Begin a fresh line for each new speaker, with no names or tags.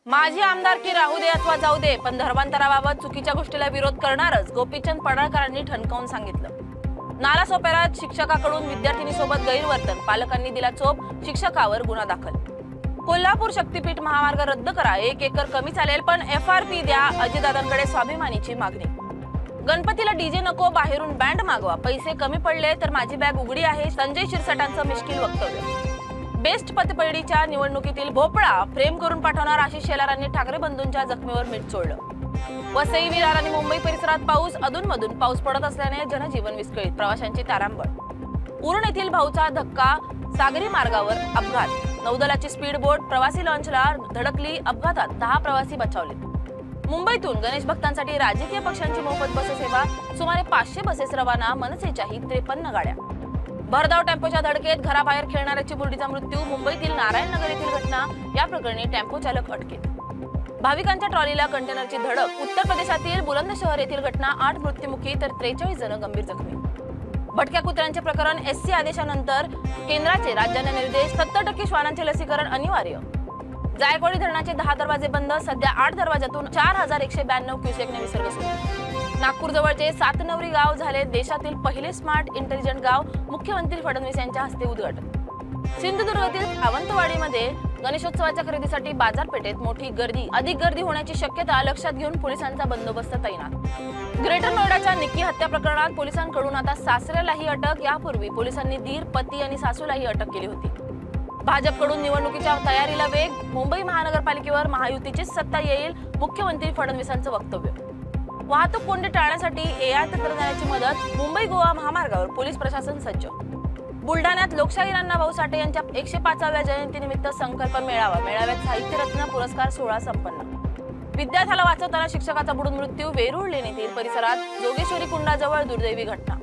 माझी आमदारकी राहू दे अथवा जाऊ दे, पण धर्मांतराबाबत चुकीच्या गोष्टीला विरोध करणारच गोपीचंद पडळकरांनी ठणकावून सांगितलं। नालासोपाऱ्यात शिक्षकाकडून विद्यार्थिनीसोबत गैरवर्तन, पालकांनी दिला चोप, शिक्षकावर गुन्हा दाखल। कोल्हापूर शक्तीपीठ महामार्ग रद्द करा, 1 एकर कमी चालेल पण FRP द्या, अजितदादांकडे स्वाभिमानीची मागणी। गणपतीला डीजे नको, बाहेरून बँड मागवा, पैसे कमी पडले तर माझी बॅग उघडी आहे, संजय शिरसाटांचं मिश्किल वक्तव्य। बेस्ट पतपेढीच्या निवडणुकीतील भोपळा फ्रेम करून पाठवणार आशिष शेलारांनी ठाकरे बंधूंच्या जखमेवर मीठ चोळलं। वसई विरार आणि मुंबई परिसरात पाऊस, अधूनमधून पाऊस पडत असल्याने जनजीवन विस्कळीत, प्रवाशांची तारांबळ। उरण येथील भाऊचा धक्का, सागरी मार्गावर अपघात, नौदलाची स्पीड बोट प्रवासी लॉन्चला धडकली, अपघातात 10 प्रवासी बचावले। मुंबईतून गणेश भक्तांसाठी राजकीय पक्षांची मोफत बस सेवा, सुमारे 500 बसेस रवाना, मनसेच्याही 53 गाड्या। भरधाव टेम्पोच्या धडकेत घराबाहेर खेळणाऱ्याची बुरडीचा मृत्यू, मुंबईतील नारायणनगर येथील घटना, या प्रकरणी टेम्पो चालक अटकेत। भाविकांच्या ट्रॉलीला कंटेनरची धडक, उत्तर प्रदेशातील बुलंदशहर येथील घटना, 8 मृत्युमुखी तर 43 जण गंभीर जखमी। भटक्या कुत्र्यांचे प्रकरण, SC आदेशानंतर केंद्राचे राज्यांना निर्देश, 70% श्वानांचे लसीकरण अनिवार्य। जायकवाडी धरणाचे 10 दरवाजे बंद, सध्या 8 दरवाजातून 4192 क्युसेकने विसर्ग सुरू। नागपूर जवळचे सातनवरी गाव झाले देशातील पहिले स्मार्ट इंटेलिजंट गाव, मुख्यमंत्री फडणवीस यांच्या हस्ते उद्घाटन। सिंधुदुर्गातील सावंतवाडीमध्ये गणेशोत्सवाच्या खरेदीसाठी बाजारपेठेत मोठी गर्दी, अधिक गर्दी होण्याची शक्यता लक्षात घेऊन पोलिसांचा बंदोबस्त तैनात। ग्रेटर नोएडाच्या निक्की हत्या प्रकरणात पोलिसांकडून आता सासऱ्यालाही अटक, यापूर्वी पोलिसांनी दीर, पती आणि सासूलाही अटक केली होती। भाजपकडून निवडणुकीच्या तयारीला वेग, मुंबई महानगरपालिकेवर महायुतीचीच सत्ता येईल, मुख्यमंत्री फडणवीसांचं वक्तव्य। वाहतूक कोंडी टाळण्यासाठी AI तंत्रज्ञानाची मदत, मुंबई गोवा महामार्गावर पोलीस प्रशासन सज्ज। बुलढाण्यात लोकशाही अण्णाभाऊ साठे यांच्या 105व्या जयंतीनिमित्त संकल्प मेळावा, मेळाव्यात साहित्यरत्न पुरस्कार सोहळा संपन्न। विद्यार्थ्याला वाचवताना शिक्षकाचा बुडून मृत्यू, वेरूळ लेणीतील परिसरात जोगेश्वरी कुंडाजवळ दुर्दैवी घटना।